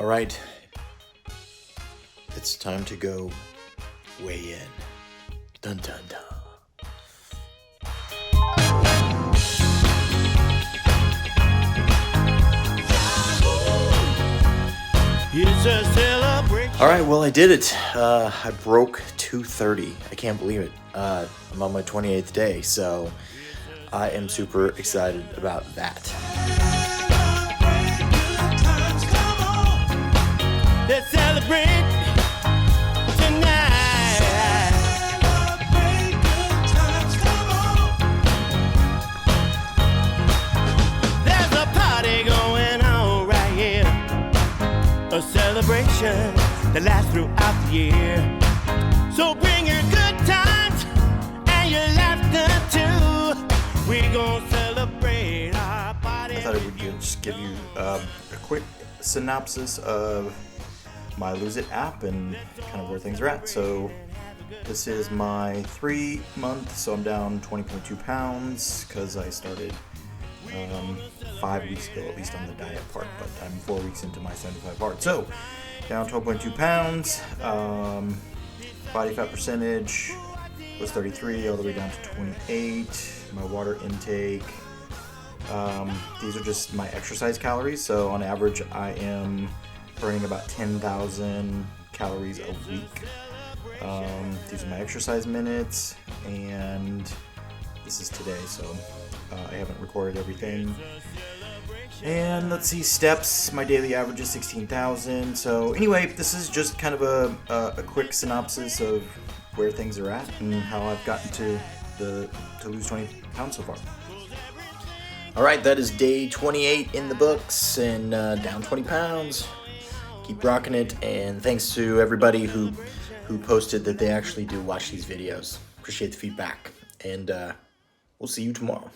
right, it's time to go weigh in. Dun dun dun. It's a celebration. All right, well, I did it. I broke 230. I can't believe it. I'm on my 28th day, so I am super excited about that. Let's celebrate tonight. Celebrate good times, come on. There's a party going on right here. A celebration that lasts throughout the year. So bring your good times and your laughter too. We're gonna celebrate our party. I thought I would just give you a quick synopsis of my Lose It app and kind of where things are at. So this is my 3 month, so I'm down 20.2 pounds because I started 5 weeks ago, at least on the diet part, but I'm 4 weeks into my 75 part. So down 12.2 pounds, body fat percentage was 33 all the way down to 28. My water intake, these are just my exercise calories. So on average, I am burning about 10,000 calories a week. These are my exercise minutes, and this is today, so I haven't recorded everything. And let's see, steps, my daily average is 16,000. So anyway, this is just kind of a quick synopsis of where things are at and how I've gotten to lose 20 pounds so far. All right, that is day 28 in the books and down 20 pounds. Keep rocking it, and thanks to everybody who posted that they actually do watch these videos. Appreciate the feedback, and we'll see you tomorrow.